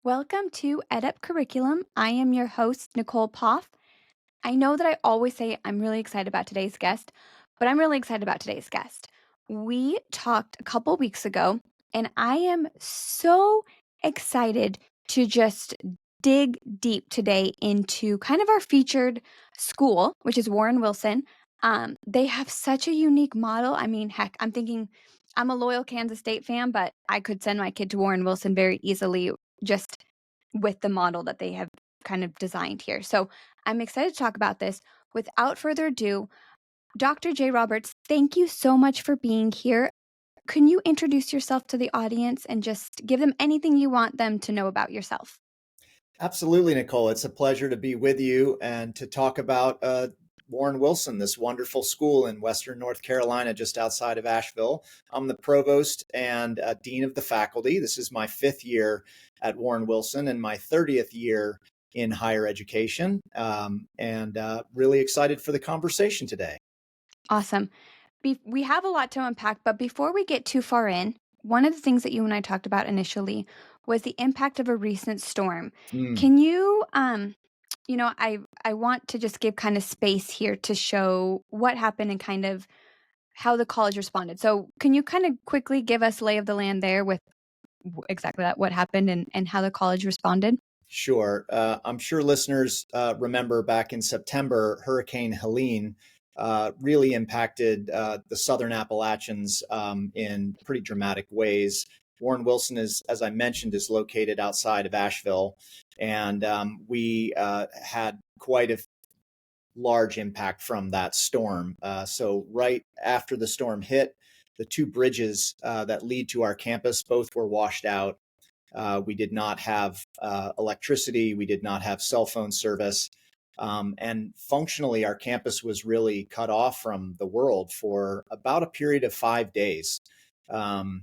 Welcome to EdUp Curriculum. I am your host, Nicole Poff. I know that I always say I'm really excited about today's guest, but I'm really excited about today's guest. We talked a couple weeks ago, and I am so excited to just dig deep today into kind of our featured school, which is Warren Wilson. They have such a unique model. I mean, heck, I'm thinking I'm a loyal Kansas State fan, but I could send my kid to Warren Wilson very easily just with the model that they have kind of designed here. So I'm excited to talk about this. Without further ado, Dr. J. Roberts, thank you so much for being here. Can you introduce yourself to the audience and just give them anything you want them to know about yourself? Absolutely, Nicole. It's a pleasure to be with you and to talk about Warren Wilson, this wonderful school in Western North Carolina, just outside of Asheville. I'm the provost and dean of the faculty. This is my 5th year at Warren Wilson and my 30th year in higher education, and really excited for the conversation today. Awesome. We have a lot to unpack, but before we get too far in, one of the things that you and I talked about initially was the impact of a recent storm. Mm, Can you, I want to just give kind of space here to show what happened and kind of how the college responded. So, can you kind of quickly give us lay of the land there with exactly that, what happened and how the college responded? sure. I'm sure listeners remember back in September, Hurricane Helene really impacted the Southern Appalachians in pretty dramatic ways. Warren Wilson is, as I mentioned, is located outside of Asheville, and we had quite a large impact from that storm. So right after the storm hit, the 2 bridges that lead to our campus both were washed out. We did not have electricity. We did not have cell phone service. And functionally, our campus was really cut off from the world for about a period of 5 days. Um,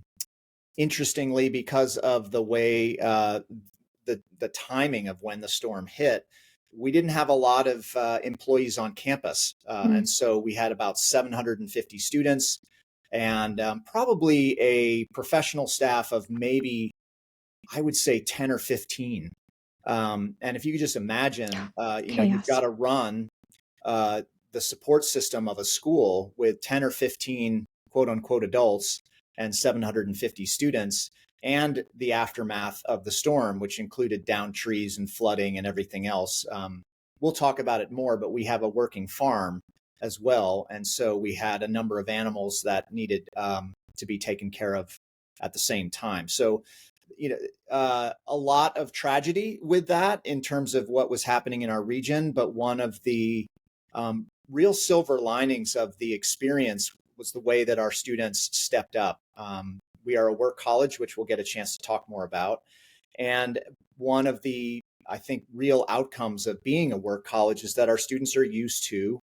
Interestingly, because of the way the timing of when the storm hit, we didn't have a lot of employees on campus, Mm, and so we had about 750 students and probably a professional staff of maybe, I would say, 10 or 15. And if you could just imagine, you've got chaos. to run uh, the support system of a school with 10 or 15 quote unquote adults and 750 students, and the aftermath of the storm, which included downed trees and flooding and everything else. We'll talk about it more, but we have a working farm as well. And so we had a number of animals that needed to be taken care of at the same time. So a lot of tragedy with that in terms of what was happening in our region. But one of the real silver linings of the experience was the way that our students stepped up. We are a work college, which we'll get a chance to talk more about. And one of the, I think, real outcomes of being a work college is that our students are used to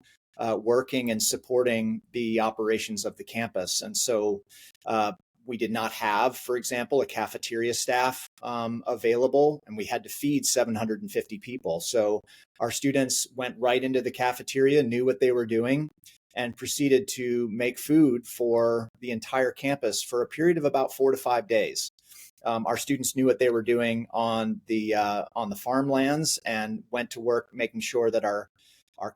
working and supporting the operations of the campus. And so we did not have, for example, a cafeteria staff available, and we had to feed 750 people. So our students went right into the cafeteria, knew what they were doing, and proceeded to make food for the entire campus for a period of about 4 to 5 days. Our students knew what they were doing on the farmlands and went to work making sure that our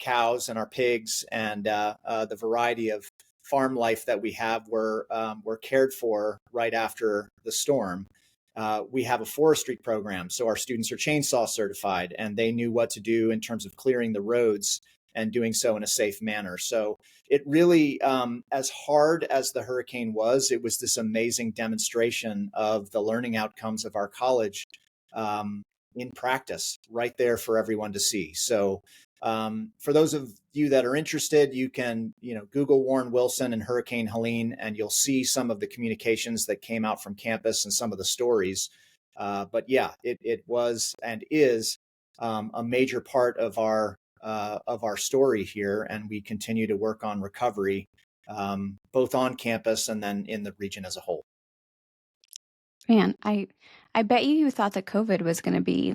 cows and our pigs and the variety of farm life that we have were cared for right after the storm. We have a forestry program, so our students are chainsaw certified, and they knew what to do in terms of clearing the roads and doing so in a safe manner. So it really, as hard as the hurricane was, it was this amazing demonstration of the learning outcomes of our college in practice, right there for everyone to see. So for those of you that are interested, you can, Google Warren Wilson and Hurricane Helene, and you'll see some of the communications that came out from campus and some of the stories. But yeah, it was and is a major part of our story here, and we continue to work on recovery, both on campus and then in the region as a whole. Man, I bet you thought that COVID was going to be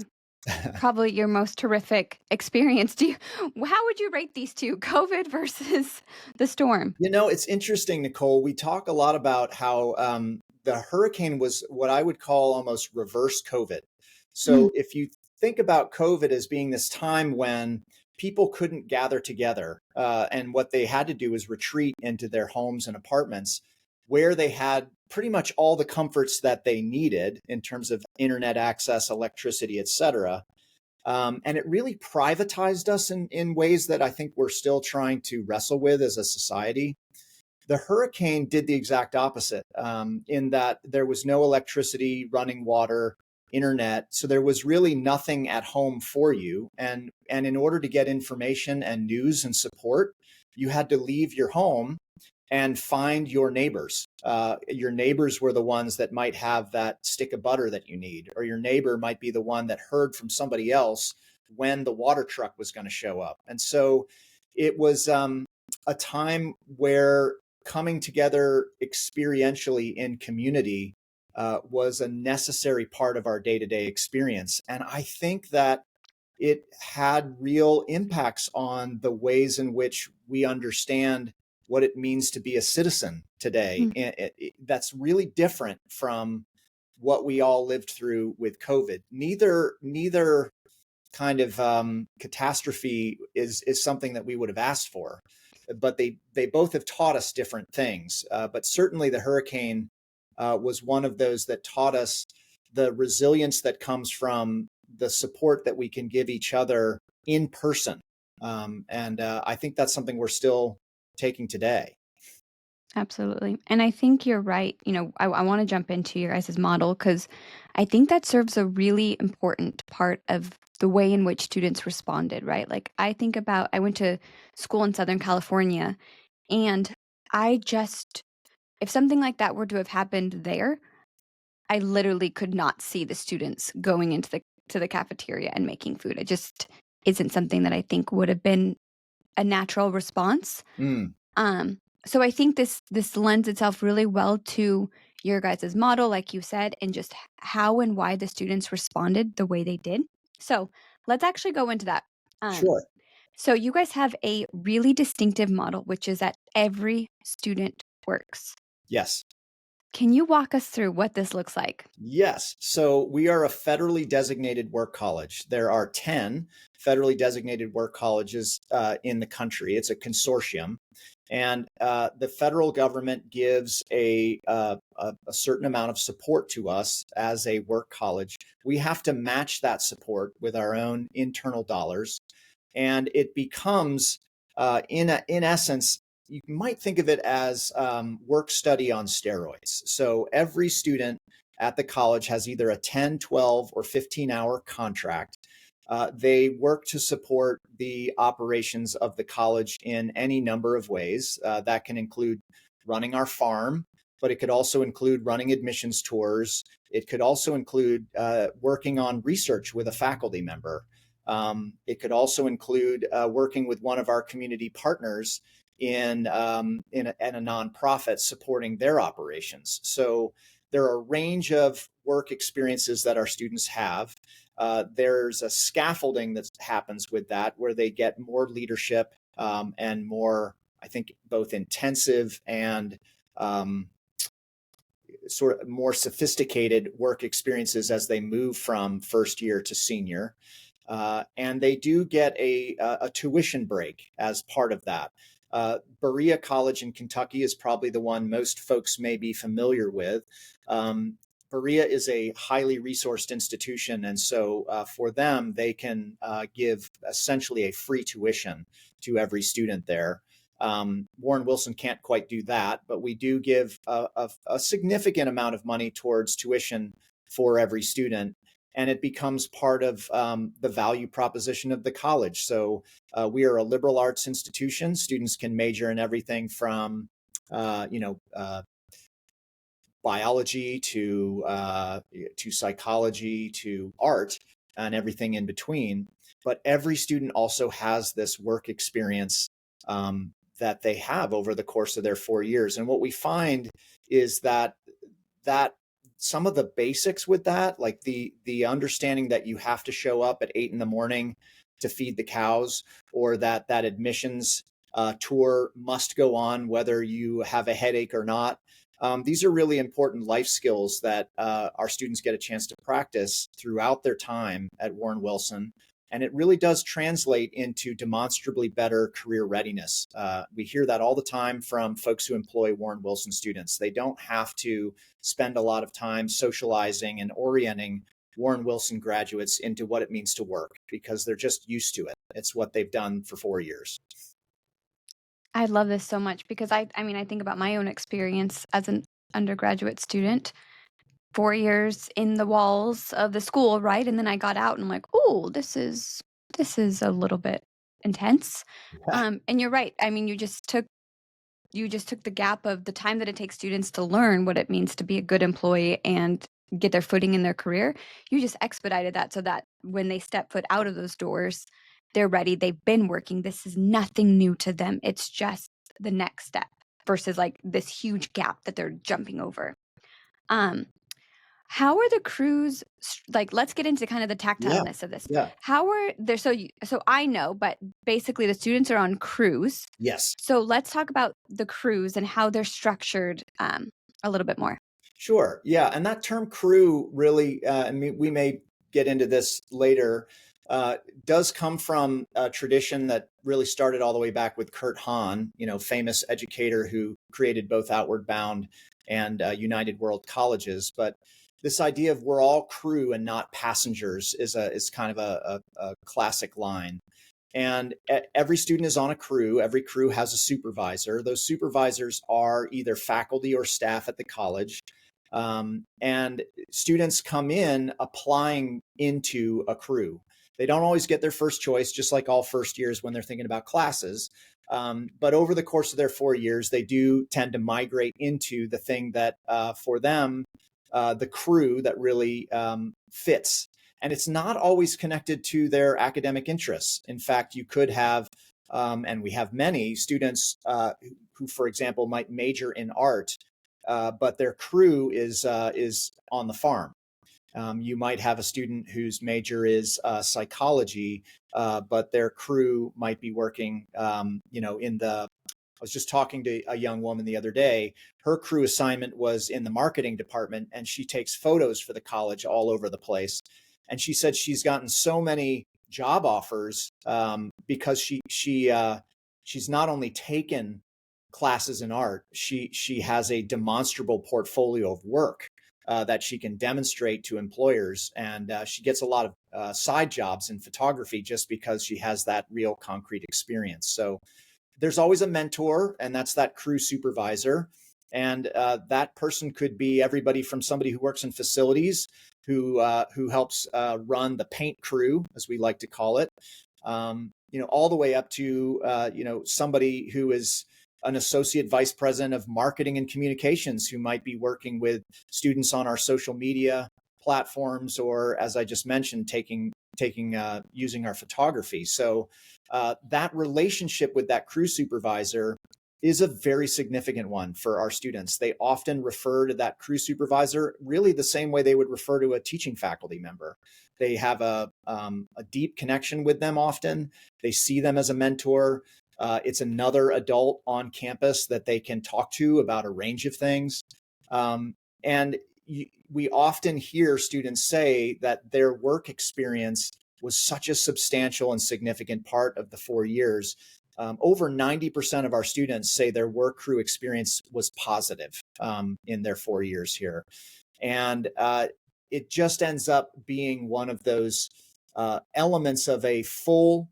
probably your most terrific experience. How would you rate these two, COVID versus the storm? It's interesting, Nicole. We talk a lot about how the hurricane was what I would call almost reverse COVID. Mm, So if you think about COVID as being this time when people couldn't gather together, and what they had to do was retreat into their homes and apartments where they had pretty much all the comforts that they needed in terms of internet access, electricity, et cetera. And it really privatized us in ways that I think we're still trying to wrestle with as a society. The hurricane did the exact opposite, in that there was no electricity, running water, internet. So there was really nothing at home for you. And in order to get information and news and support, you had to leave your home and find your neighbors. Your neighbors were the ones that might have that stick of butter that you need, or your neighbor might be the one that heard from somebody else when the water truck was going to show up. And so it was a time where coming together experientially in community was a necessary part of our day to day experience. And I think that it had real impacts on the ways in which we understand what it means to be a citizen today. mm, And that's really different from what we all lived through with COVID. Neither kind of catastrophe is something that we would have asked for, but they both have taught us different things. But certainly, the hurricane was one of those that taught us the resilience that comes from the support that we can give each other in person. And I think that's something we're still taking today. absolutely. And I think you're right. I want to jump into your guys' model because I think that serves a really important part of the way in which students responded, right? Like, I went to school in Southern California, and I just, if something like that were to have happened there, I literally could not see the students going into the cafeteria and making food. It just isn't something that I think would have been a natural response. Mm, Um, so I think this lends itself really well to your guys' model, like you said, and just how and why the students responded the way they did. So let's actually go into that. Um, sure. so you guys have a really distinctive model, which is that every student works. Yes. Can you walk us through what this looks like? Yes. So we are a federally designated work college. There are 10 federally designated work colleges in the country. It's a consortium. And the federal government gives a certain amount of support to us as a work college. We have to match that support with our own internal dollars. And it becomes, in essence, you might think of it as work study on steroids. So every student at the college has either a 10, 12, or 15-hour contract. They work to support the operations of the college in any number of ways. That can include running our farm, but it could also include running admissions tours. It could also include working on research with a faculty member. It could also include working with one of our community partners in a nonprofit supporting their operations. So there are a range of work experiences that our students have. There's a scaffolding that happens with that where they get more leadership and more, I think, both intensive and sort of more sophisticated work experiences as they move from first year to senior. And they do get a tuition break as part of that. Berea College in Kentucky is probably the one most folks may be familiar with. Berea is a highly resourced institution, and so for them, they can give essentially a free tuition to every student there. Warren Wilson can't quite do that, but we do give a significant amount of money towards tuition for every student, and it becomes part of the value proposition of the college. So we are a liberal arts institution. Students can major in everything from, biology to psychology to art and everything in between. But every student also has this work experience that they have over the course of their 4 years. And what we find is that some of the basics with that, like the understanding that you have to show up at 8 in the morning to feed the cows, or that admissions tour must go on whether you have a headache or not. These are really important life skills that our students get a chance to practice throughout their time at Warren Wilson. And it really does translate into demonstrably better career readiness. We hear that all the time from folks who employ Warren Wilson students. They don't have to spend a lot of time socializing and orienting Warren Wilson graduates into what it means to work because they're just used to it. It's what they've done for 4 years. I love this so much because I mean, I think about my own experience as an undergraduate student, 4 years in the walls of the school, right? And then I got out and I'm like, "Ooh, this is a little bit intense." And you're right. I mean, you just took the gap of the time that it takes students to learn what it means to be a good employee and get their footing in their career. You just expedited that so that when they step foot out of those doors, they're ready. They've been working. This is nothing new to them. It's just the next step versus like this huge gap that they're jumping over. Um, how are the crews like, let's get into kind of the Yeah, tactileness of this. yeah, How are there so I know, but basically the students are on crews. yes. So let's talk about the crews and how they're structured a little bit more. Sure. Yeah. And that term crew really, and we may get into this later, does come from a tradition that really started all the way back with Kurt Hahn, famous educator who created both Outward Bound and United World Colleges. But this idea of we're all crew and not passengers is kind of a classic line. And every student is on a crew. Every crew has a supervisor. Those supervisors are either faculty or staff at the college. And students come in applying into a crew. They don't always get their first choice, just like all first years when they're thinking about classes. But over the course of their 4 years, they do tend to migrate into the thing that for them, the crew that really fits. And it's not always connected to their academic interests. In fact, you could have, and we have many students who, for example, might major in art, but their crew is on the farm. You might have a student whose major is psychology, but their crew might be working, in the. I was just talking to a young woman the other day. Her crew assignment was in the marketing department, and she takes photos for the college all over the place. And she said she's gotten so many job offers because she's not only taken classes in art, she has a demonstrable portfolio of work that she can demonstrate to employers, and she gets a lot of side jobs in photography just because she has that real concrete experience. So there's always a mentor, and that's that crew supervisor. And that person could be everybody from somebody who works in facilities, who helps run the paint crew, as we like to call it, all the way up to somebody who is an associate vice president of marketing and communications who might be working with students on our social media platforms, or as I just mentioned, using our photography. So that relationship with that crew supervisor is a very significant one for our students. They often refer to that crew supervisor really the same way they would refer to a teaching faculty member. They have a deep connection with them often. They see them as a mentor. It's another adult on campus that they can talk to about a range of things. And we often hear students say that their work experience was such a substantial and significant part of the 4 years. Over 90% of our students say their work crew experience was positive in their 4 years here. And it just ends up being one of those elements of a full,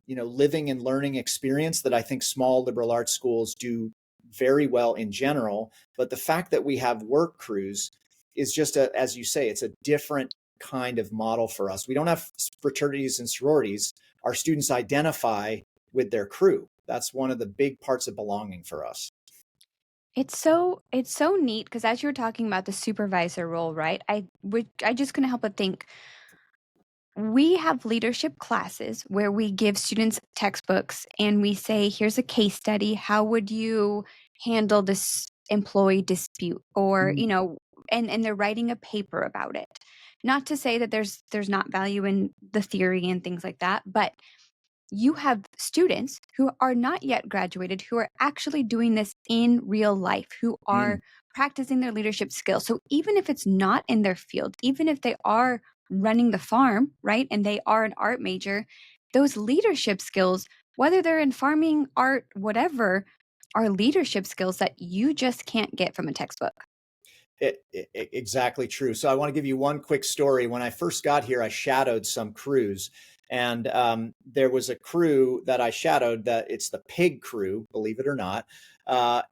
living and learning experience that I think small liberal arts schools do very well in general. But the fact that we have work crews is just as you say, it's a different kind of model for us. We don't have fraternities and sororities. Our students identify with their crew. That's one of the big parts of belonging for us. It's so neat because as you were talking about the supervisor role, right? I just couldn't help but think we have leadership classes where we give students textbooks and we say, here's a case study. How would you handle this employee dispute? Or, and they're writing a paper about it. Not to say that there's not value in the theory and things like that, but you have students who are not yet graduated, who are actually doing this in real life, who Mm. are practicing their leadership skills. So even if it's not in their field, even if they are running the farm, right, and they are an art major, those leadership skills, whether they're in farming, art, whatever, are leadership skills that you just can't get from a textbook. Exactly true. So I want to give you one quick story. When I first got here, I shadowed some crews, and there was a crew that I shadowed. That it's the pig crew, believe it or not.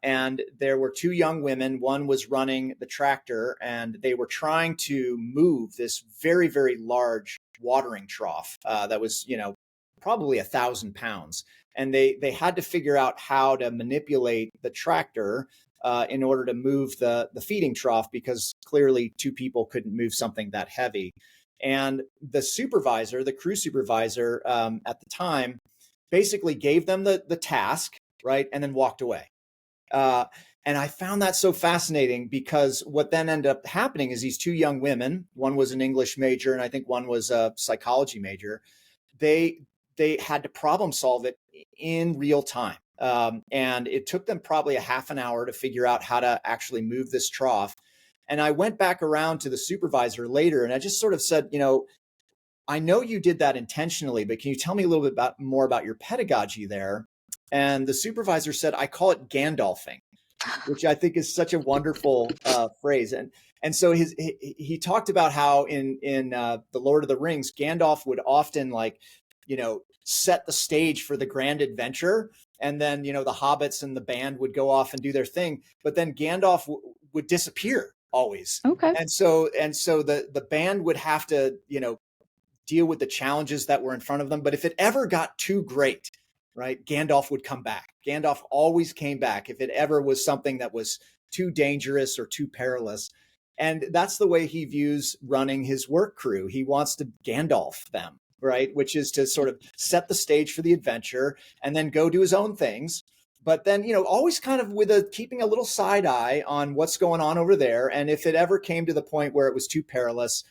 And there were two young women. One was running the tractor, and they were trying to move this very, very large watering trough that was, probably 1,000 pounds. And they had to figure out how to manipulate the tractor in order to move the feeding trough, because clearly two people couldn't move something that heavy. And the supervisor, the crew supervisor at the time, basically gave them the task, right, and then walked away. Uh, and I found that so fascinating, because what then ended up happening is these two young women, one was an English major and I think one was a psychology major, they they had to problem solve it in real time. And it took them probably a half an hour to figure out how to actually move this trough. And I went back around to the supervisor later and I just sort of said, I know you did that intentionally, but can you tell me a little bit more about your pedagogy there? And the supervisor said, I call it Gandalfing, which I think is such a wonderful phrase. And so he talked about how in the Lord of the Rings, Gandalf would often set the stage for the grand adventure, and then the hobbits and the band would go off and do their thing, but then Gandalf would disappear always. Okay. And so the band would have to deal with the challenges that were in front of them. But if it ever got too great, right, Gandalf would come back. Gandalf always came back if it ever was something that was too dangerous or too perilous. And that's the way he views running his work crew. He wants to Gandalf them, right, which is to sort of set the stage for the adventure and then go do his own things. But then, always kind of with keeping a little side eye on what's going on over there. And if it ever came to the point where it was too perilous,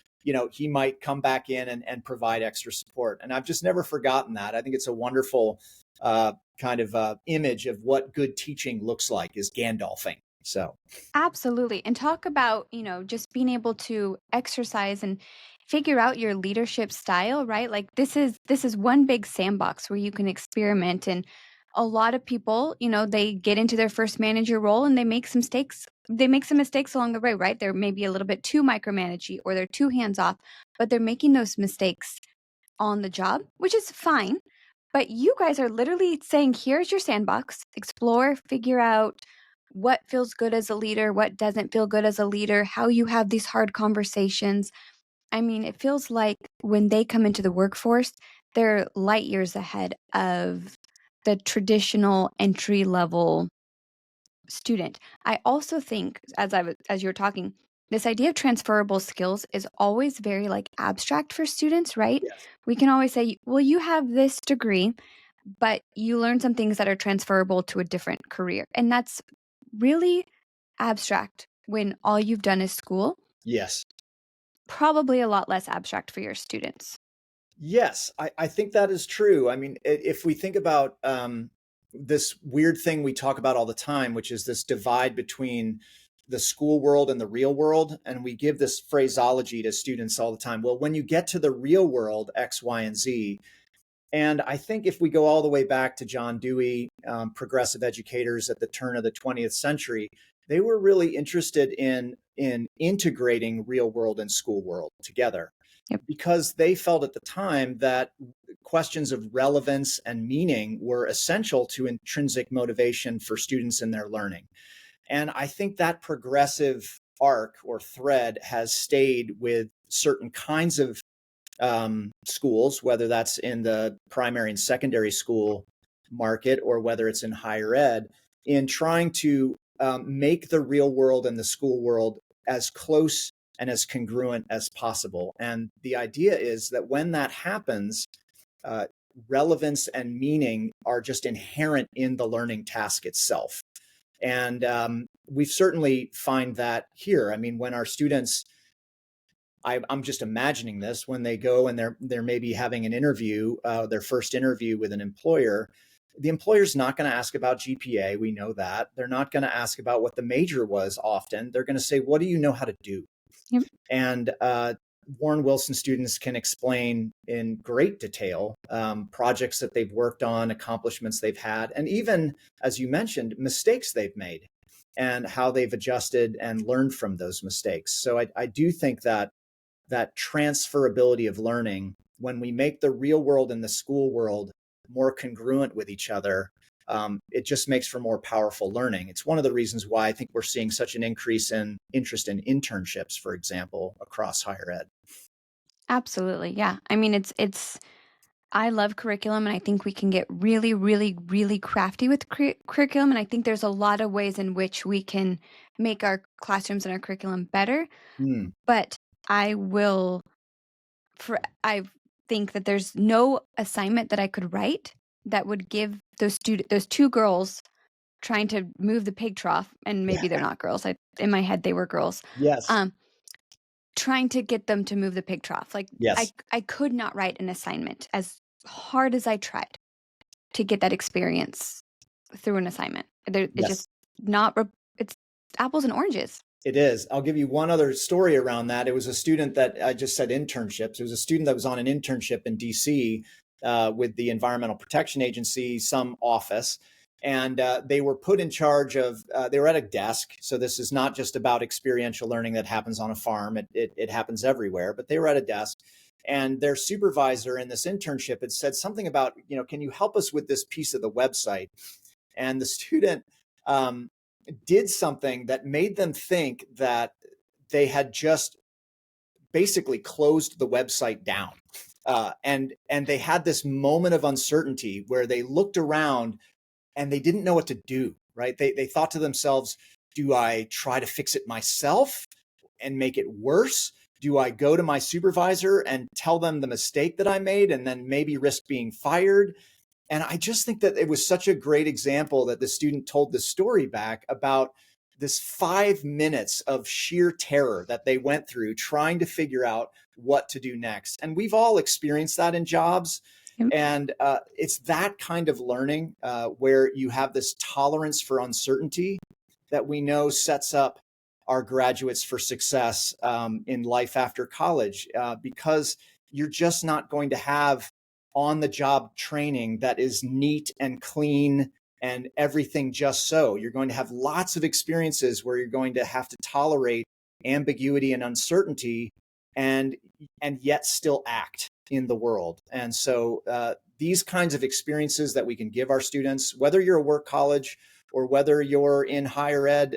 he might come back in and provide extra support. And I've just never forgotten that. I think it's a wonderful kind of image of what good teaching looks like, is Gandalfing. So, Absolutely. And talk about, just being able to exercise and figure out your leadership style, right? Like this is one big sandbox where you can experiment, and a lot of people, they get into their first manager role and they make some mistakes. They make some mistakes along the way, right? They're maybe a little bit too micromanagey or they're too hands off, but they're making those mistakes on the job, which is fine. But you guys are literally saying, here's your sandbox, explore, figure out what feels good as a leader, what doesn't feel good as a leader, how you have these hard conversations. I mean, it feels like when they come into the workforce, they're light years ahead of the traditional entry level student. I also think, as you were talking, this idea of transferable skills is always very like abstract for students, right? yes. We can always say, well, you have this degree, but you learn some things that are transferable to a different career. And that's really abstract when all you've done is school. Yes. Probably a lot less abstract for your students. Yes, I think that is true. I mean, if we think about this weird thing we talk about all the time, which is this divide between the school world and the real world, and we give this phraseology to students all the time. Well, when you get to the real world, X, Y, and Z. And I think if we go all the way back to John Dewey, progressive educators at the turn of the 20th century, they were really interested in integrating real world and school world together, Yep. because they felt at the time that questions of relevance and meaning were essential to intrinsic motivation for students in their learning. And I think that progressive arc or thread has stayed with certain kinds of schools, whether that's in the primary and secondary school market or whether it's in higher ed, in trying to make the real world and the school world as close and as congruent as possible. And the idea is that when that happens, uh, relevance and meaning are just inherent in the learning task itself. And we certainly find that here. I mean, when our students, I'm just imagining this when they go and they're maybe having an interview, their first interview with an employer. The employer's not going to ask about GPA. We know that. They're not going to ask about what the major was often. They're going to say, what do you know how to do? Yep. And Warren Wilson students can explain in great detail projects that they've worked on, accomplishments they've had, and even, as you mentioned, mistakes they've made and how they've adjusted and learned from those mistakes. So I do think that that transferability of learning, when we make the real world and the school world more congruent with each other, it just makes for more powerful learning. It's one of the reasons why I think we're seeing such an increase in interest in internships, for example, across higher ed. Absolutely. Yeah. I mean, I love curriculum, and I think we can get really, really, really crafty with curriculum. And I think there's a lot of ways in which we can make our classrooms and our curriculum better. Hmm. But I will, I think that there's no assignment that I could write that would give those two girls trying to move the pig trough, and maybe they're not girls. In my head, they were girls. Yes. Um, Trying to get them to move the pig trough. Like Yes. I could not write an assignment as hard as I tried to get that experience through an assignment. It's just Yes. not. It's apples and oranges. It is. I'll give you one other story around that. It was a student that I just said internships. It was a student that was on an internship in DC with the Environmental Protection Agency, some office. And they were put in charge of, they were at a desk. So this is not just about experiential learning that happens on a farm, it happens everywhere. But they were at a desk. And their supervisor in this internship had said something about, can you help us with this piece of the website? And the student did something that made them think that they had just basically closed the website down. And they had this moment of uncertainty where they looked around and they didn't know what to do, right? They thought to themselves, do I try to fix it myself and make it worse? Do I go to my supervisor and tell them the mistake that I made and then maybe risk being fired? And I just think that it was such a great example that the student told the story back about this 5 minutes of sheer terror that they went through trying to figure out what to do next. And we've all experienced that in jobs. Yep. And it's that kind of learning where you have this tolerance for uncertainty that we know sets up our graduates for success in life after college, because you're just not going to have on the job training that is neat and clean and everything just so. You're going to have lots of experiences where you're going to have to tolerate ambiguity and uncertainty and yet still act in the world. And so these kinds of experiences that we can give our students, whether you're a work college or whether you're in higher ed,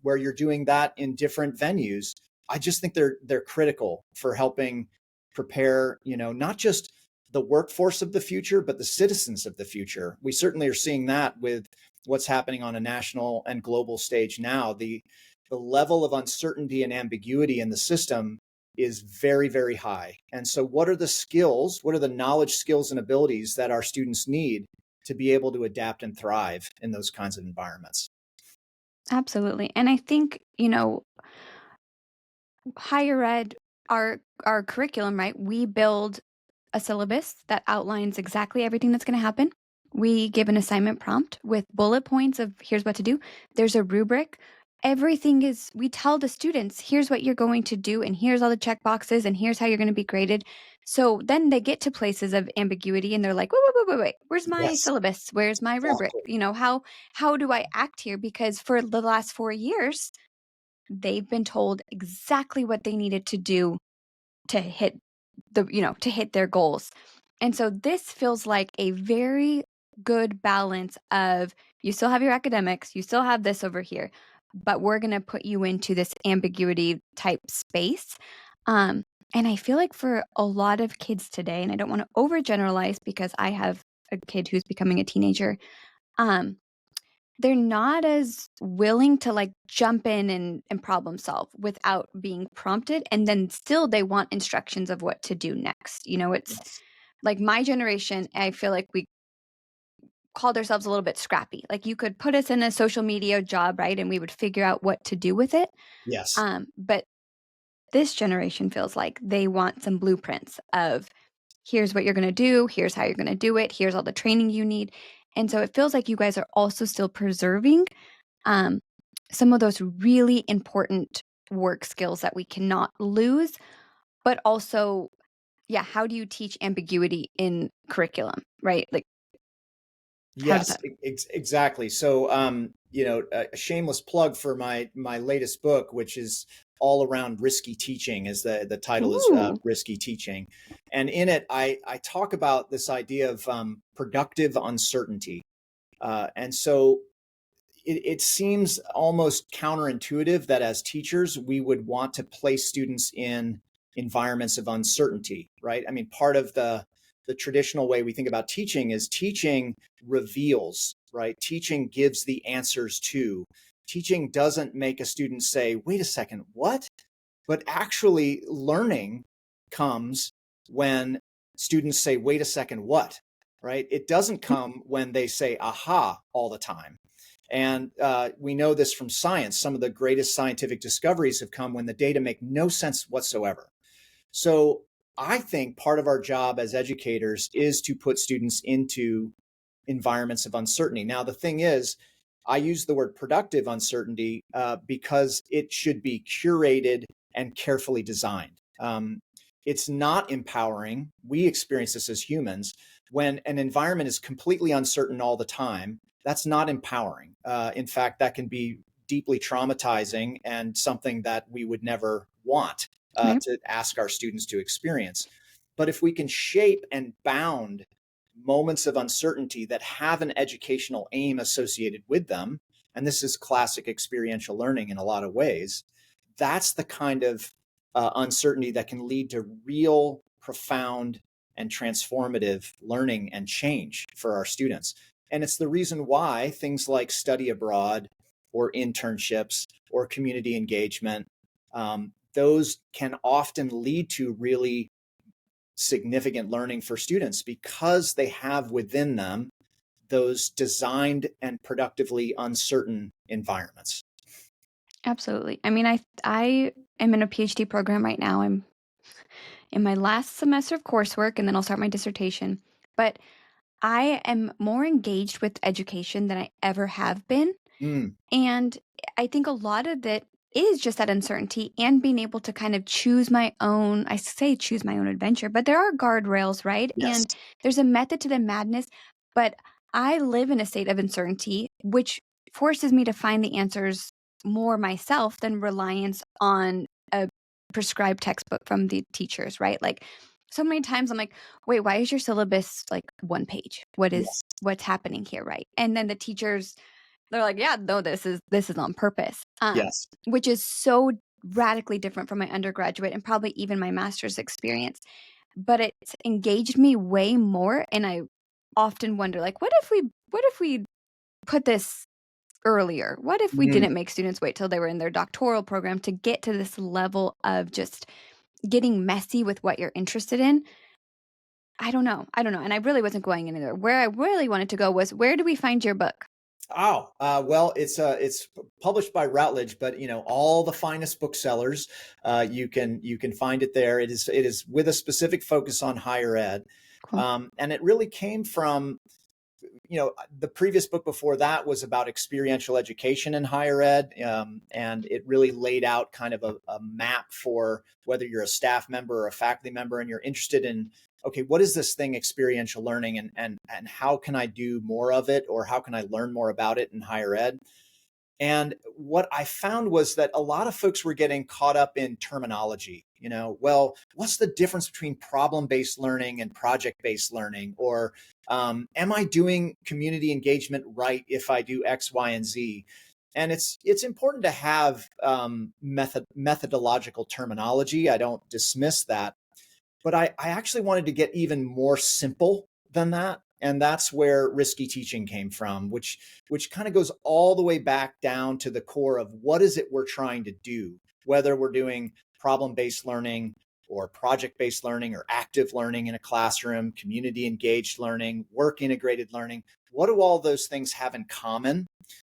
where you're doing that in different venues, I just think they're critical for helping prepare, not just the workforce of the future, but the citizens of the future. We certainly are seeing that with what's happening on a national and global stage now. The level of uncertainty and ambiguity in the system is very, very high. And so what are the skills, what are the knowledge, skills, and abilities that our students need to be able to adapt and thrive in those kinds of environments? Absolutely. And I think, higher ed, our curriculum, right? We build a syllabus that outlines exactly everything that's going to happen. We give an assignment prompt with bullet points of here's what to do. There's a rubric. We tell the students, here's what you're going to do, and here's all the check boxes, and here's how you're going to be graded. So then they get to places of ambiguity and they're like, wait, where's my Yes, syllabus? Where's my rubric? exactly. How do I act here? Because for the last 4 years, they've been told exactly what they needed to do to hit to hit their goals. And so this feels like a very good balance of you still have your academics, you still have this over here, but we're going to put you into this ambiguity type space. Um, and I feel like for a lot of kids today, and I don't want to overgeneralize because I have a kid who's becoming a teenager, um, they're not as willing to like jump in and problem solve without being prompted. And then still they want instructions of what to do next. It's Yes. like my generation, I feel like we called ourselves a little bit scrappy. Like you could put us in a social media job, right? And we would figure out what to do with it. Yes. But this generation feels like they want some blueprints of here's what you're going to do, here's how you're going to do it, here's all the training you need. And so it feels like you guys are also still preserving um, some of those really important work skills that we cannot lose, but also, yeah, how do you teach ambiguity in curriculum, right? Like, how does Yes, that? exactly. So, a shameless plug for my latest book, which is all around risky teaching, is the title is Ooh, risky teaching, and in it, I talk about this idea of productive uncertainty, and so it seems almost counterintuitive that as teachers we would want to place students in environments of uncertainty, right? I mean, part of the traditional way we think about teaching is teaching reveals, right? Teaching gives the answers to. Teaching doesn't make a student say, "Wait a second, what?" But actually, learning comes when students say, "Wait a second, what?" Right? It doesn't come when they say, "Aha," all the time. And we know this from science. Some of the greatest scientific discoveries have come when the data make no sense whatsoever. So I think part of our job as educators is to put students into environments of uncertainty. Now, the thing is, I use the word productive uncertainty because it should be curated and carefully designed. It's not empowering. We experience this as humans. When an environment is completely uncertain all the time, that's not empowering. In fact, that can be deeply traumatizing and something that we would never want right. to ask our students to experience. But if we can shape and bound moments of uncertainty that have an educational aim associated with them, and this is classic experiential learning in a lot of ways, that's the kind of uncertainty that can lead to real, profound, and transformative learning and change for our students. And it's the reason why things like study abroad or internships or community engagement, those can often lead to really significant learning for students because they have within them those designed and productively uncertain environments. Absolutely. I mean, I am in a PhD program right now. I'm in my last semester of coursework, and then I'll start my dissertation. But I am more engaged with education than I ever have been. Mm, And I think a lot of it is just that uncertainty and being able to kind of choose my own, I say choose my own adventure, but there are guardrails, right? yes. And there's a method to the madness. But I live in a state of uncertainty, which forces me to find the answers more myself than reliance on a prescribed textbook from the teachers, right? Like so many times I'm like, wait, why is your syllabus like one page? Yes. What's happening here, right? And then the teachers they're like, "Yeah, no, this is on purpose." Yes. Which is so radically different from my undergraduate and probably even my master's experience. But it's engaged me way more, and I often wonder, like, what if we put this earlier? What if we Mm. didn't make students wait till they were in their doctoral program to get to this level of just getting messy with what you're interested in? I don't know, and I really wasn't going anywhere. Where I really wanted to go was, where do we find your book? Oh, well, it's published by Routledge, but all the finest booksellers, you can find it there. It is with a specific focus on higher ed, Cool. and it really came from the previous book before that was about experiential education in higher ed, and it really laid out kind of a map for whether you're a staff member or a faculty member and you're interested in, okay, what is this thing experiential learning, and how can I do more of it, or how can I learn more about it in higher ed. And what I found was that a lot of folks were getting caught up in terminology. Well, what's the difference between problem based learning and project based learning? Or am I doing community engagement right if I do X, Y, and Z? And it's important to have methodological terminology. I don't dismiss that, but I actually wanted to get even more simple than that. And that's where risky teaching came from, which kind of goes all the way back down to the core of what is it we're trying to do, whether we're doing problem-based learning or project-based learning or active learning in a classroom, community engaged learning, work integrated learning. What do all those things have in common?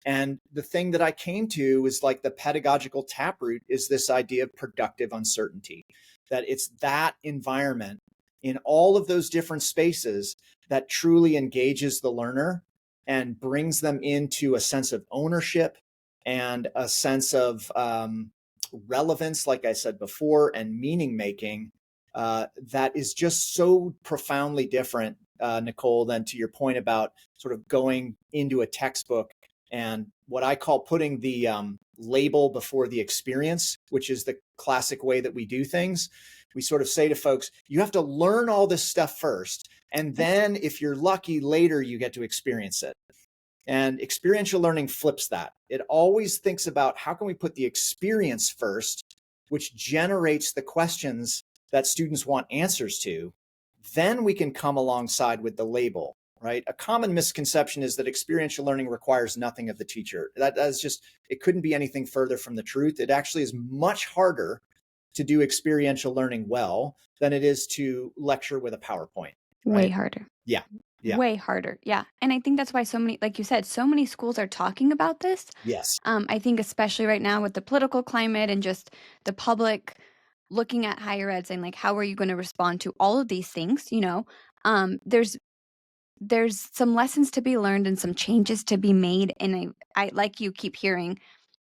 And the thing that I came to is like the pedagogical taproot is this idea of productive uncertainty, that it's that environment in all of those different spaces that truly engages the learner and brings them into a sense of ownership and a sense of relevance, like I said before, and meaning making that is just so profoundly different, Nicole, than to your point about sort of going into a textbook and what I call putting the label before the experience, which is the classic way that we do things. We sort of say to folks, you have to learn all this stuff first. And then if you're lucky, later you get to experience it. And experiential learning flips that. It always thinks about how can we put the experience first, which generates the questions that students want answers to. Then we can come alongside with the label, right? A common misconception is that experiential learning requires nothing of the teacher. That is just, it couldn't be anything further from the truth. It actually is much harder to do experiential learning well than it is to lecture with a PowerPoint, Way right? harder. Yeah. Yeah. Way harder. Yeah. And I think that's why so many, like you said, so many schools are talking about this. Yes. I think especially right now with the political climate and just the public looking at higher ed saying like, how are you going to respond to all of these things? There's some lessons to be learned and some changes to be made. And I like you keep hearing,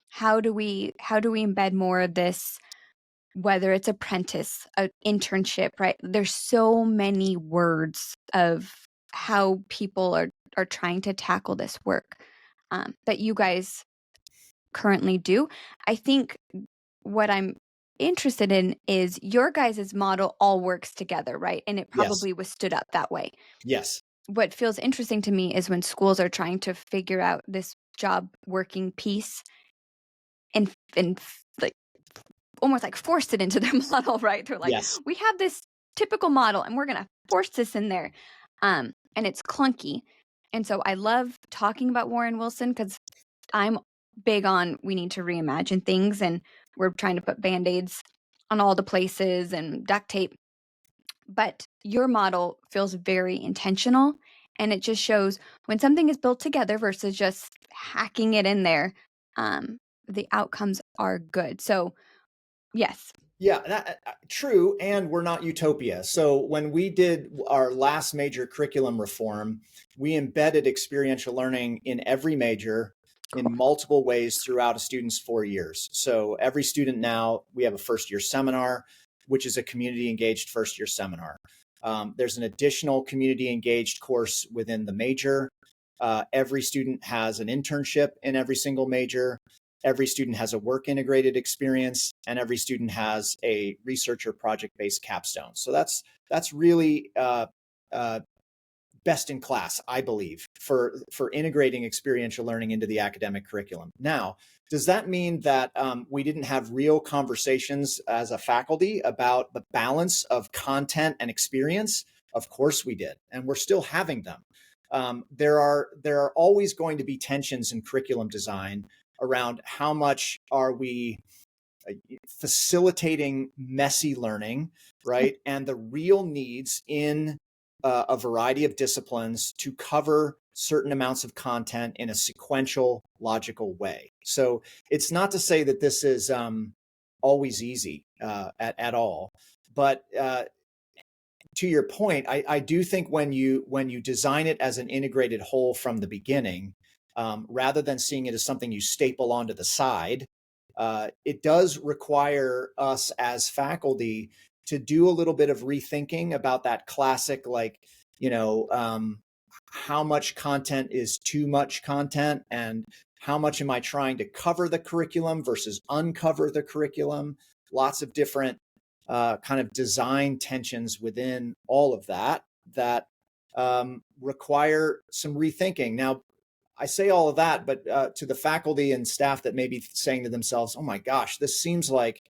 how do we embed more of this, whether it's apprentice, an internship, right? There's so many words of how people are trying to tackle this work that you guys currently do. I think what I'm interested in is your guys' model all works together, right? And it Yes. probably was stood up that way. Yes. What feels interesting to me is when schools are trying to figure out this job working piece and like almost like forced it into their model, right? They're like, Yes. we have this typical model and we're going to force this in there. And it's clunky. And so I love talking about Warren Wilson because I'm big on we need to reimagine things and we're trying to put band-aids on all the places and duct tape. But your model feels very intentional and it just shows when something is built together versus just hacking it in there, the outcomes are good. So yes. Yeah, true. And we're not utopia. So when we did our last major curriculum reform, we embedded experiential learning in every major in Cool. multiple ways throughout a student's 4 years. So every student now, we have a first year seminar, which is a community engaged first year seminar. There's an additional community engaged course within the major. Every student has an internship in every single major. Every student has a work integrated experience, and every student has a research or project based capstone. So that's really best in class, I believe, for integrating experiential learning into the academic curriculum. Now, does that mean that we didn't have real conversations as a faculty about the balance of content and experience? Of course we did, and we're still having them. There are always going to be tensions in curriculum design around how much are we facilitating messy learning, right? And the real needs in a variety of disciplines to cover certain amounts of content in a sequential, logical way. So it's not to say that this is always easy at all, but to your point, I do think when you design it as an integrated whole from the beginning, rather than seeing it as something you staple onto the side, it does require us as faculty to do a little bit of rethinking about that classic, like, how much content is too much content and how much am I trying to cover the curriculum versus uncover the curriculum? Lots of different kind of design tensions within all of that require some rethinking. Now, I say all of that, but to the faculty and staff that may be saying to themselves, "Oh my gosh, this seems like,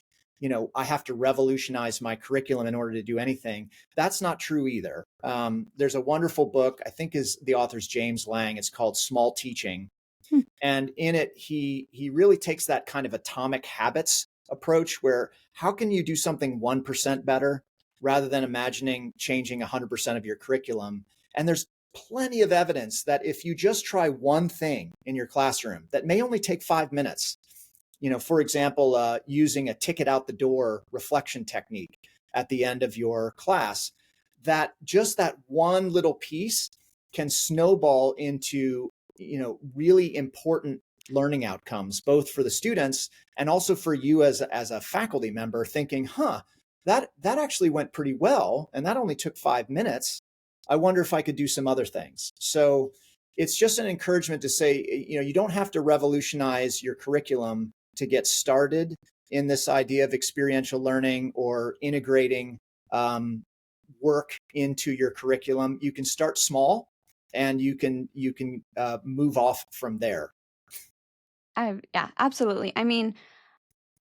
I have to revolutionize my curriculum in order to do anything." That's not true either. There's a wonderful book, I think is the author's James Lang. It's called Small Teaching. Hmm. And in it, he really takes that kind of atomic habits approach where how can you do something 1% better rather than imagining changing 100% of your curriculum? And there's plenty of evidence that if you just try one thing in your classroom that may only take 5 minutes, for example, using a ticket out the door reflection technique at the end of your class, that just that one little piece can snowball into, really important learning outcomes, both for the students and also for you as a faculty member thinking, that actually went pretty well. And that only took 5 minutes. I wonder if I could do some other things. So it's just an encouragement to say, you don't have to revolutionize your curriculum to get started in this idea of experiential learning or integrating work into your curriculum. You can start small, and you can move off from there. Yeah, absolutely. I mean,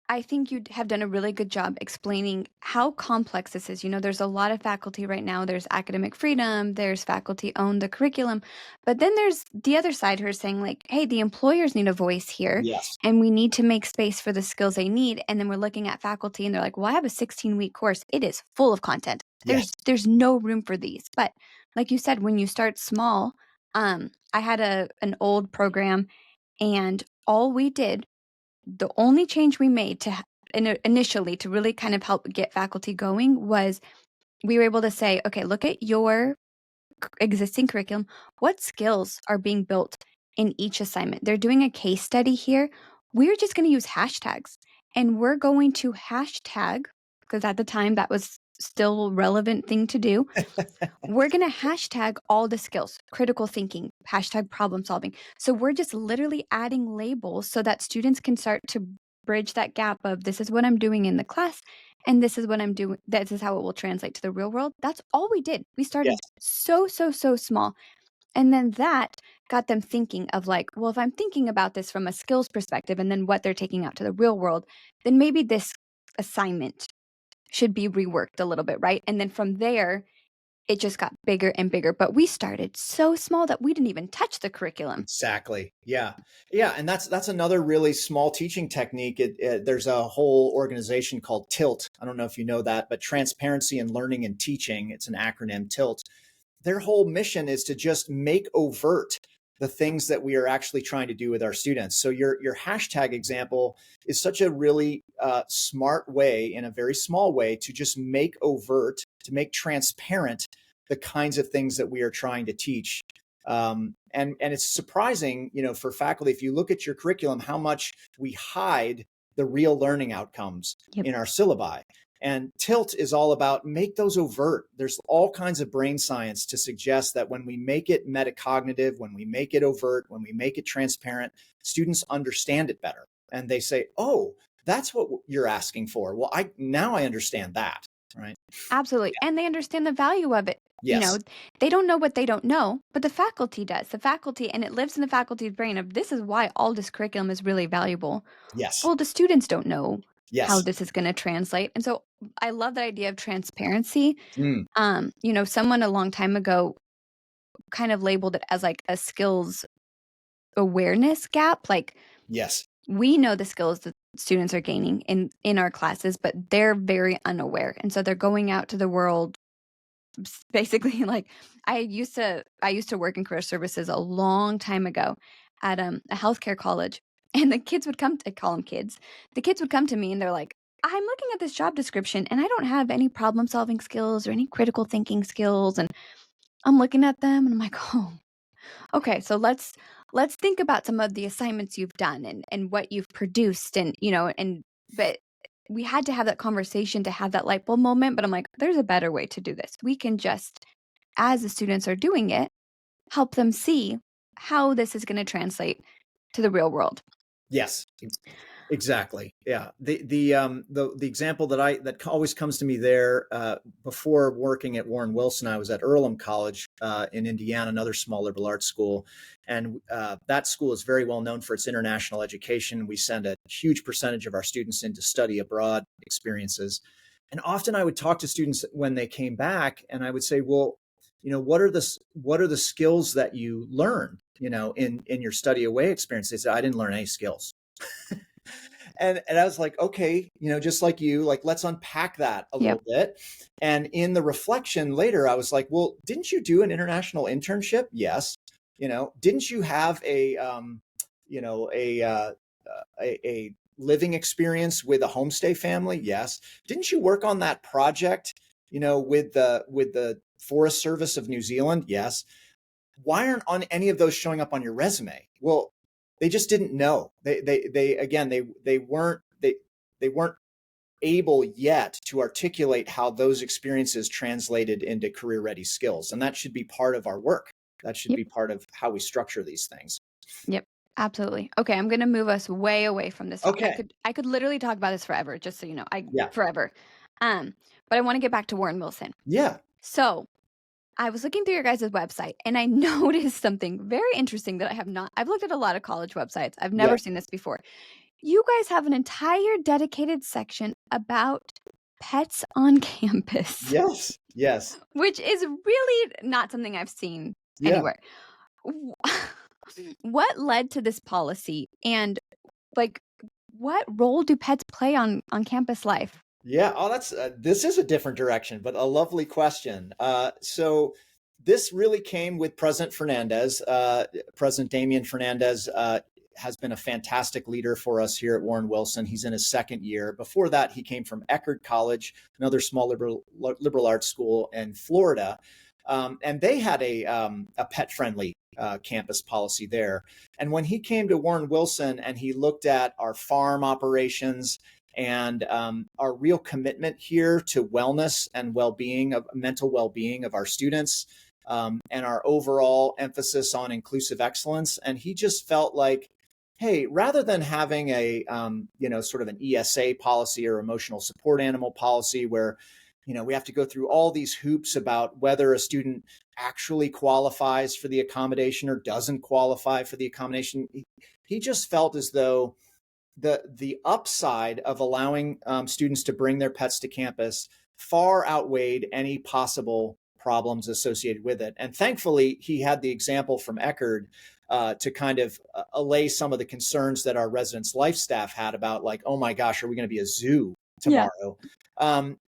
I think you have done a really good job explaining how complex this is. There's a lot of faculty right now. There's academic freedom, there's faculty own the curriculum. But then there's the other side who are saying, like, hey, the employers need a voice here Yes. and we need to make space for the skills they need. And then we're looking at faculty and they're like, well, I have a 16-week course. It is full of content. Yes. There's no room for these. But like you said, when you start small, I had an old program, and all we did, the only change we made initially to really kind of help get faculty going was we were able to say, okay, look at your existing curriculum. What skills are being built in each assignment? They're doing a case study here. We're just going to use hashtags, and we're going to hashtag, because at the time that was still a relevant thing to do. We're going to hashtag all the skills, critical thinking, hashtag problem solving. So we're just literally adding labels so that students can start to bridge that gap of this is what I'm doing in the class and this is what I'm doing. This is how it will translate to the real world. That's all we did. We Yes. started so, so, so small. And then that got them thinking of like, well, if I'm thinking about this from a skills perspective and then what they're taking out to the real world, then maybe this assignment should be reworked a little bit, right? And then from there, it just got bigger and bigger. But we started so small that we didn't even touch the curriculum. Exactly. Yeah. Yeah. And that's another really small teaching technique. There's a whole organization called TILT. I don't know if you know that, but Transparency in Learning and Teaching. It's an acronym, TILT. Their whole mission is to just make overt the things that we are actually trying to do with our students. So your hashtag example is such a really smart way, in a very small way, to just make overt, to make transparent the kinds of things that we are trying to teach. And it's surprising, for faculty, if you look at your curriculum, how much we hide the real learning outcomes Yep. in our syllabi. And TILT is all about make those overt. There's all kinds of brain science to suggest that when we make it metacognitive, when we make it overt, when we make it transparent, students understand it better. And they say, oh, that's what you're asking for. Well, now I understand that, right? Absolutely. And they understand the value of it. Yes. They don't know what they don't know, but the faculty does. The faculty, and it lives in the faculty's brain of this is why all this curriculum is really valuable. Yes. Well, the students don't know how Yes. this is going to translate. And so I love that idea of transparency. Mm. Someone a long time ago kind of labeled it as like a skills awareness gap. Like, Yes. we know the skills that students are gaining in our classes, but they're very unaware. And so they're going out to the world basically like I used to work in career services a long time ago at a healthcare college, and the kids would come to, I call them kids. The kids would come to me and they're like, I'm looking at this job description and I don't have any problem solving skills or any critical thinking skills. And I'm looking at them and I'm like, oh, okay, so let's think about some of the assignments you've done and what you've produced, and but we had to have that conversation to have that light bulb moment. But I'm like, there's a better way to do this. We can just, as the students are doing it, help them see how this is going to translate to the real world. Yes. Exactly. Yeah. The example that always comes to me there, before working at Warren Wilson, I was at Earlham College in Indiana, another small liberal arts school, and that school is very well known for its international education. We send a huge percentage of our students in to study abroad experiences, and often I would talk to students when they came back, and I would say, well, what are the skills that you learned, in your study away experience? They said, I didn't learn any skills. And I was like, okay, just like you, like, let's unpack that a Yep. little bit. And in the reflection later, I was like, well, didn't you do an international internship? Yes. Didn't you have you know, a living experience with a homestay family? Yes. Didn't you work on that project, with the Forest Service of New Zealand? Yes. Why aren't on any of those showing up on your resume? Well, they just didn't know. They again, they weren't able yet to articulate how those experiences translated into career ready skills. And that should be part of our work. That should Yep. be part of how we structure these things. Yep. Absolutely. Okay, I'm gonna move us way away from this topic. Okay. I could literally talk about this forever, just so you know. I Yeah. forever. Um, but I want to get back to Warren Wilson. Yeah. So I was looking through your guys' website and I noticed something very interesting that I've looked at a lot of college websites. I've Yeah. never seen this before. You guys have an entire dedicated section about pets on campus, Yes. Yes. which is really not something I've seen Yeah. anywhere. W- What led to this policy and like what role do pets play on campus life? Yeah. Oh, this is a different direction, but a lovely question. So this really came with President Fernandez. President Damian Fernandez has been a fantastic leader for us here at Warren Wilson. He's in his second year. Before that, he came from Eckerd College, another small liberal arts school in Florida, and they had a pet friendly campus policy there. And when he came to Warren Wilson and he looked at our farm operations and our real commitment here to wellness and well-being, of mental well-being of our students, and our overall emphasis on inclusive excellence. And he just felt like, hey, rather than having a sort of an ESA policy or emotional support animal policy where we have to go through all these hoops about whether a student actually qualifies for the accommodation or doesn't qualify for the accommodation, he just felt as though the upside of allowing students to bring their pets to campus far outweighed any possible problems associated with it. And thankfully, he had the example from Eckerd to kind of allay some of the concerns that our residence life staff had about, like, oh my gosh, are we going to be a zoo Yeah. tomorrow?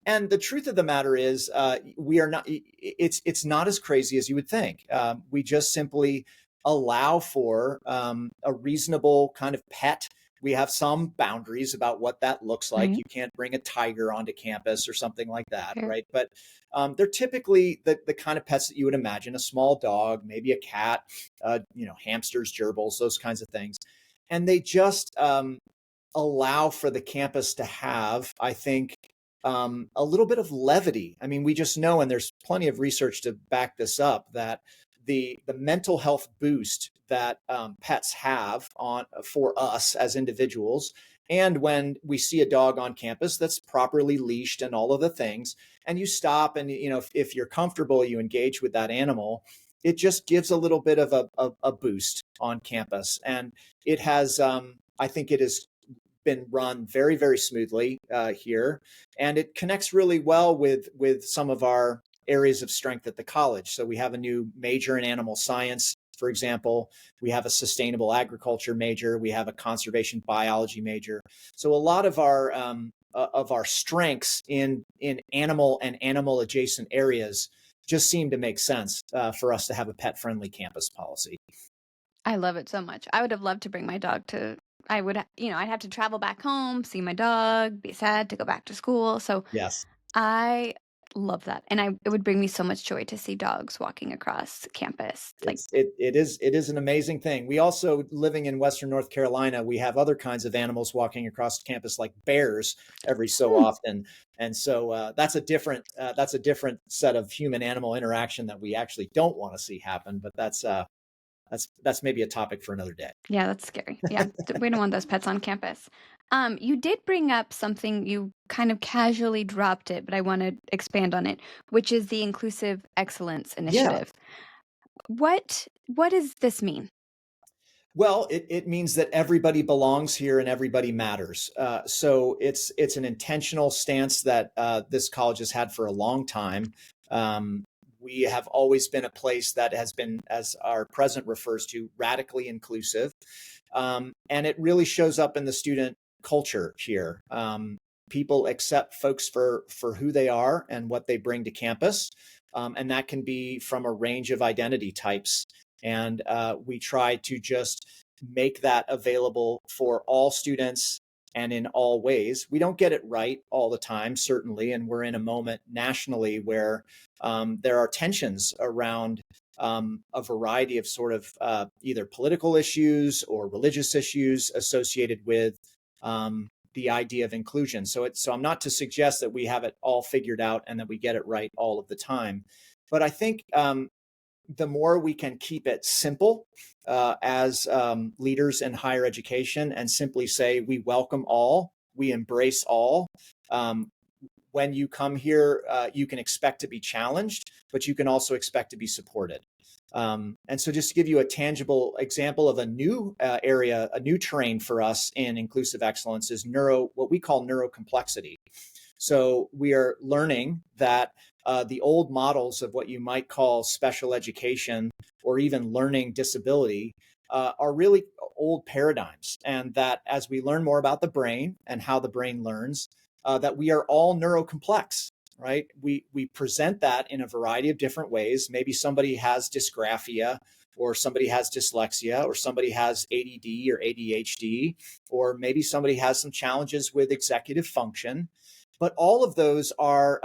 And the truth of the matter is, we are not. It's not as crazy as you would think. We just simply allow for a reasonable kind of pet. We have some boundaries about what that looks like. Right. You can't bring a tiger onto campus or something like that, Fair. right? But they're typically the kind of pets that you would imagine: a small dog, maybe a cat, hamsters, gerbils, those kinds of things. And they just allow for the campus to have, I think, a little bit of levity. I mean, we just know, and there's plenty of research to back this up, that the mental health boost that pets have for us as individuals, and when we see a dog on campus that's properly leashed and all of the things, and you stop and if you're comfortable, you engage with that animal, it just gives a little bit of a boost on campus. And it has, I think it has been run very, very smoothly here, and it connects really well with some of our areas of strength at the college. So we have a new major in animal science, for example. We have a sustainable agriculture major. We have a conservation biology major. So a lot of our strengths in animal and animal adjacent areas just seem to make sense for us to have a pet friendly campus policy. I love it so much. I would have loved to bring my dog to I would, I'd have to travel back home, see my dog, be sad to go back to school. So Yes. I love that. And it would bring me so much joy to see dogs walking across campus. Like, It is an amazing thing. We also, living in Western North Carolina, we have other kinds of animals walking across campus, like bears, every so hmm, often. And so that's a different set of human animal interaction that we actually don't want to see happen. But that's maybe a topic for another day. yeah, that's scary. Yeah, we don't want those pets on campus. You did bring up something, you kind of casually dropped it, but I want to expand on it, which is the Inclusive Excellence Yeah. Initiative. What does this mean? Well, it means that everybody belongs here and everybody matters. So it's an intentional stance that this college has had for a long time. We have always been a place that has been, as our president refers to, radically inclusive. And it really shows up in the student culture here. People accept folks for who they are and what they bring to campus, and that can be from a range of identity types. And we try to just make that available for all students and in all ways. We don't get it right all the time, certainly, and we're in a moment nationally where there are tensions around a variety of sort of either political issues or religious issues associated with the idea of inclusion. So I'm not to suggest that we have it all figured out and that we get it right all of the time. But I think the more we can keep it simple as leaders in higher education and simply say, we welcome all, we embrace all. When you come here, you can expect to be challenged, but you can also expect to be supported. And so just to give you a tangible example of a new area, a new terrain for us in inclusive excellence is what we call neurocomplexity. So we are learning that the old models of what you might call special education or even learning disability are really old paradigms. And that as we learn more about the brain and how the brain learns, that we are all neurocomplex, right? We present that in a variety of different ways. Maybe somebody has dysgraphia, or somebody has dyslexia, or somebody has ADD or ADHD, or maybe somebody has some challenges with executive function. But all of those are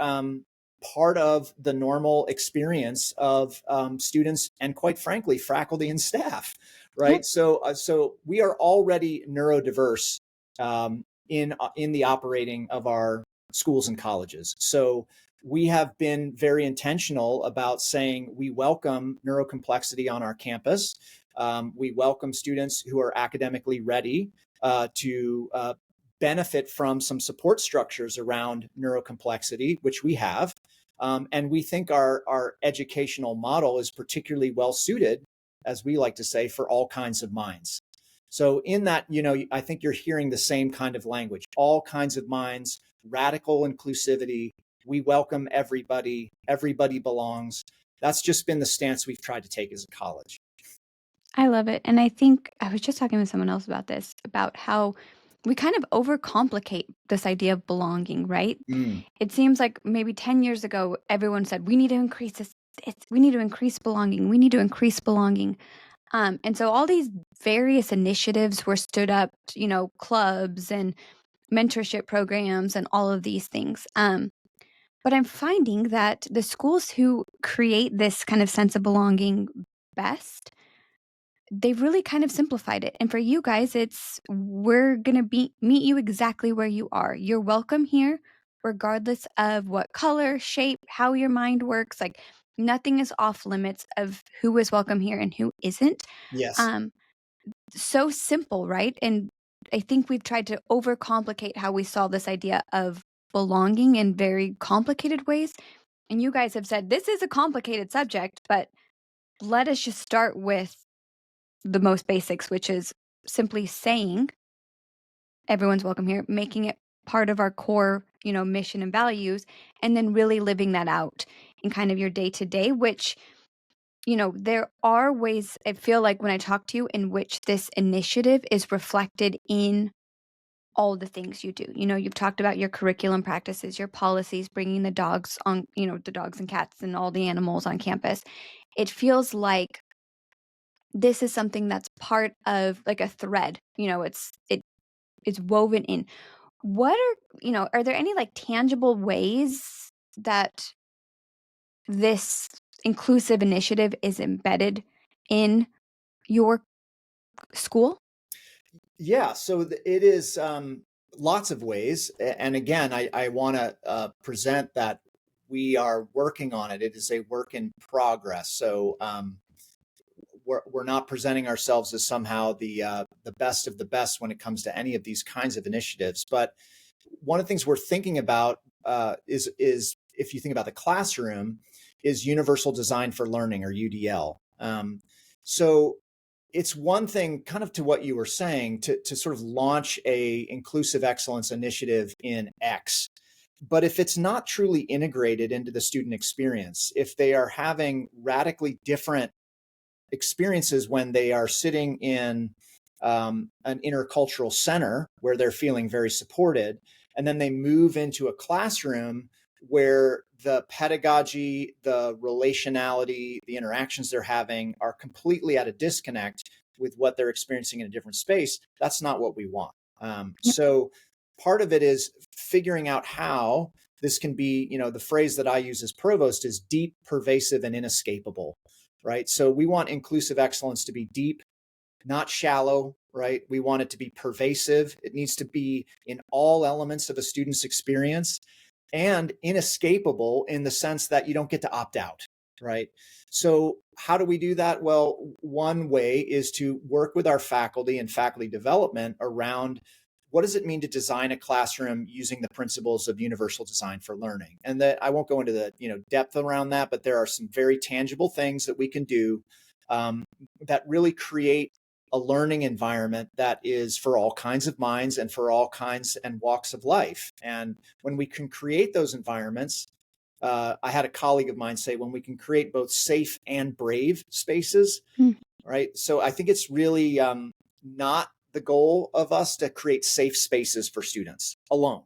part of the normal experience of students and, quite frankly, faculty and staff, Yep. right? So we are already neurodiverse in the operating of our schools and colleges. So we have been very intentional about saying we welcome neurocomplexity on our campus. We welcome students who are academically ready to benefit from some support structures around neurocomplexity, which we have. And we think our educational model is particularly well suited, as we like to say, for all kinds of minds. So in that, I think you're hearing the same kind of language, all kinds of minds, radical inclusivity. We welcome everybody. Everybody belongs. That's just been the stance we've tried to take as a college. I love it. And I think I was just talking with someone else about this, about how we kind of overcomplicate this idea of belonging, right? Mm, It seems like maybe 10 years ago, everyone said, we need to increase this. We need to increase belonging. We need to increase belonging. And so all these various initiatives were stood up, clubs and mentorship programs and all of these things. But I'm finding that the schools who create this kind of sense of belonging best, they've really kind of simplified it. And for you guys, it's we're going to meet you exactly where you are. You're welcome here, regardless of what color, shape, how your mind works. Like nothing is off limits of who is welcome here and who isn't. yes. Um, so simple, right? And I think we've tried to overcomplicate how we solve this idea of belonging in very complicated ways. And you guys have said this is a complicated subject, but let us just start with the most basics, which is simply saying everyone's welcome here, making it part of our core, mission and values, and then really living that out in kind of your day to day, which, there are ways I feel like when I talk to you in which this initiative is reflected in all the things you do. You've talked about your curriculum practices, your policies, bringing the dogs on, the dogs and cats and all the animals on campus. It feels like this is something that's part of like a thread, it's woven in. Are there any like tangible ways that this inclusive initiative is embedded in your school? Yeah, so it is lots of ways. And again, I want to present that we are working on it. It is a work in progress. So we're not presenting ourselves as somehow the best of the best when it comes to any of these kinds of initiatives. But one of the things we're thinking about is if you think about the classroom, is universal design for learning, or UDL. So it's one thing, kind of to what you were saying, to sort of launch a inclusive excellence initiative in X. But if it's not truly integrated into the student experience, if they are having radically different experiences when they are sitting in an intercultural center where they're feeling very supported. And then they move into a classroom where the pedagogy, the relationality, the interactions they're having are completely at a disconnect with what they're experiencing in a different space. That's not what we want. So part of it is figuring out how this can be, the phrase that I use as provost is deep, pervasive, and inescapable, right? So we want inclusive excellence to be deep, not shallow, right? We want it to be pervasive. It needs to be in all elements of a student's experience and inescapable in the sense that you don't get to opt out, right? So how do we do that? Well, one way is to work with our faculty and faculty development around what does it mean to design a classroom using the principles of universal design for learning. And that I won't go into the depth around that, but there are some very tangible things that we can do that really create a learning environment that is for all kinds of minds and for all kinds and walks of life. And when we can create those environments, I had a colleague of mine say, when we can create both safe and brave spaces, right? So I think it's really not the goal of us to create safe spaces for students alone.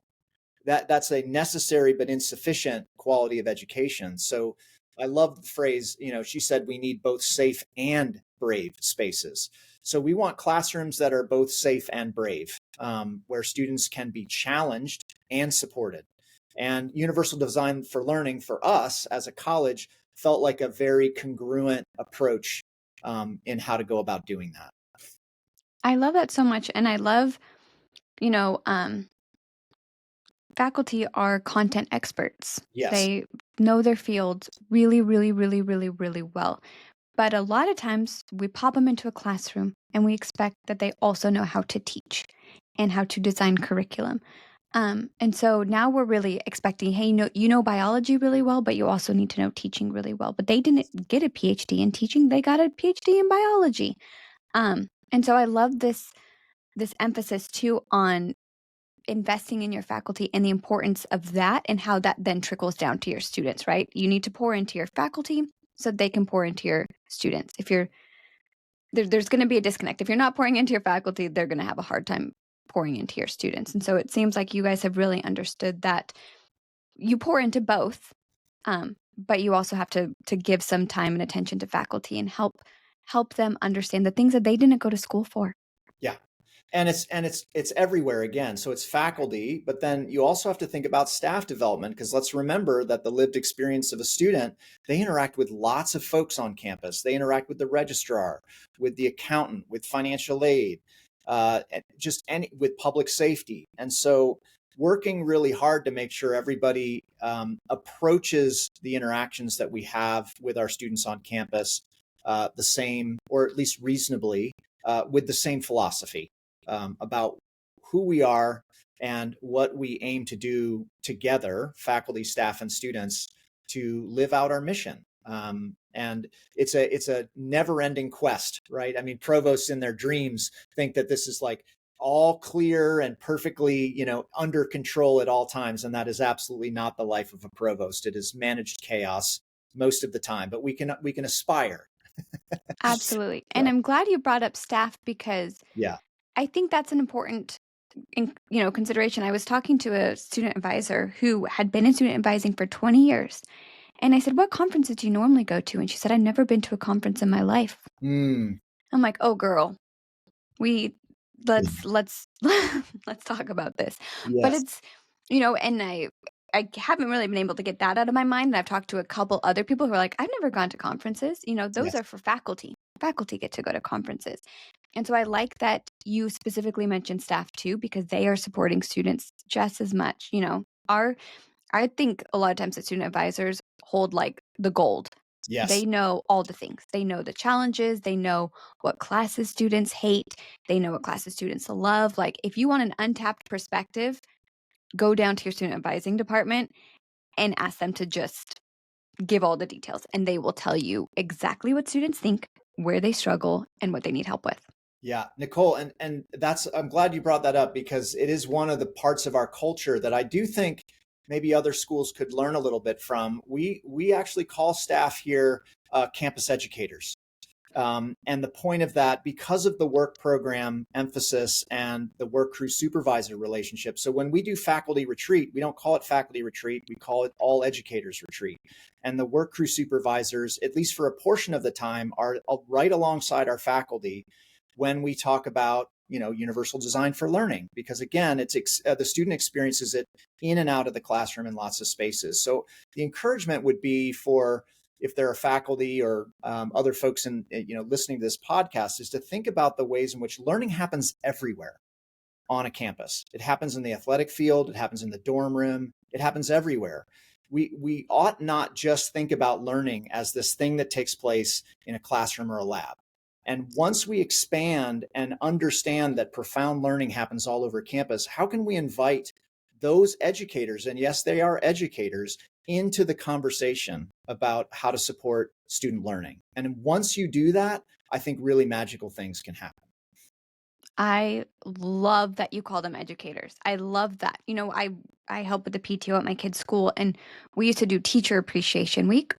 That's a necessary but insufficient quality of education. So I love the phrase, she said we need both safe and brave spaces. So we want classrooms that are both safe and brave, where students can be challenged and supported. And universal design for learning for us as a college felt like a very congruent approach in how to go about doing that. I love that so much. And I love, you know, faculty are content experts. Yes. They know their field really, really, really, really, really well. But a lot of times we pop them into a classroom and we expect that they also know how to teach and how to design curriculum. And so now we're really expecting, hey, you know biology really well, but you also need to know teaching really well. But they didn't get a PhD in teaching; they got a PhD in biology. And so I love this emphasis too on investing in your faculty and the importance of that and how that then trickles down to your students, right? You need to pour into your faculty so they can pour into your students. If you're there's going to be a disconnect. If you're not pouring into your faculty, they're going to have a hard time pouring into your students. And so it seems like you guys have really understood that you pour into both, but you also have to give some time and attention to faculty and help them understand the things that they didn't go to school for. Yeah. And it's everywhere again. So it's faculty, but then you also have to think about staff development, because let's remember that the lived experience of a student, they interact with lots of folks on campus. They interact with the registrar, with the accountant, with financial aid, with public safety. And so working really hard to make sure everybody approaches the interactions that we have with our students on campus the same, or at least reasonably, with the same philosophy about who we are and what we aim to do together, faculty, staff, and students, to live out our mission. And it's a never-ending quest, right? I mean, provosts in their dreams think that this is like all clear and perfectly, under control at all times, and that is absolutely not the life of a provost. It is managed chaos most of the time, but we can aspire. Absolutely. And So, I'm glad you brought up staff because yeah. I think that's an important consideration. I was talking to a student advisor who had been in student advising for 20 years. And I said, "What conferences do you normally go to?" And she said, "I've never been to a conference in my life." Mm, I'm like, "Oh girl, we let's let's talk about this." But yes. it's and I haven't really been able to get that out of my mind. And I've talked to a couple other people who are like, "I've never gone to conferences." Those Yes. are for faculty. Faculty get to go to conferences. And so I like that you specifically mentioned staff too, because they are supporting students just as much. I think a lot of times that student advisors hold like the gold. They Yes. know all the things. They know the challenges. They know what classes students hate. They know what classes students love. Like, if you want an untapped perspective, go down to your student advising department and ask them to just give all the details, and they will tell you exactly what students think, where they struggle, and what they need help with. Yeah, Nicole, and I'm glad you brought that up, because it is one of the parts of our culture that I do think maybe other schools could learn a little bit from. We actually call staff here campus educators. And the point of that, because of the work program emphasis and the work crew supervisor relationship. So when we do faculty retreat, we don't call it faculty retreat, we call it all educators retreat. And the work crew supervisors, at least for a portion of the time, are right alongside our faculty when we talk about universal design for learning, because again, the student experiences it in and out of the classroom in lots of spaces. So the encouragement would be for, if there are faculty or other folks in listening to this podcast, is to think about the ways in which learning happens everywhere on a campus. It happens in the athletic field, it happens in the dorm room, it happens everywhere. We ought not just think about learning as this thing that takes place in a classroom or a lab. And once we expand and understand that profound learning happens all over campus, how can we invite those educators, and yes, they are educators, into the conversation about how to support student learning? And once you do that, I think really magical things can happen. I love that you call them educators. I love that. I help with the PTO at my kid's school, and we used to do Teacher Appreciation Week.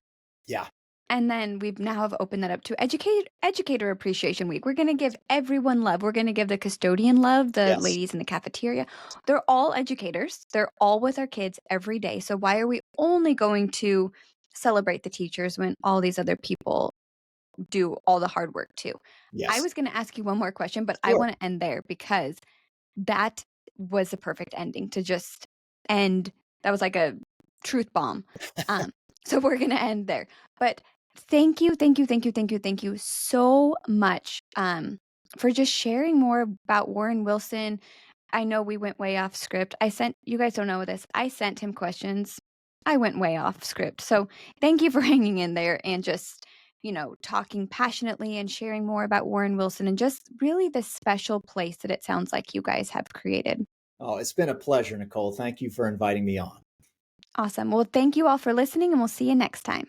Yeah. And then we've now have opened that up to Educator Appreciation Week. We're going to give everyone love. We're going to give the custodian love, the Yes. ladies in the cafeteria. They're all educators. They're all with our kids every day. So why are we only going to celebrate the teachers when all these other people do all the hard work too? I Yes. was going to ask you one more question, but I Sure. want to end there because that was the perfect ending to just end. That was like a truth bomb. Um, so we're going to end there. But thank you, thank you, thank you, thank you, thank you so much for just sharing more about Warren Wilson. I know we went way off script. You guys don't know this. I sent him questions. I went way off script. So thank you for hanging in there and just, talking passionately and sharing more about Warren Wilson and just really the special place that it sounds like you guys have created. Oh, it's been a pleasure, Nicole. Thank you for inviting me on. Awesome. Well, thank you all for listening, and we'll see you next time.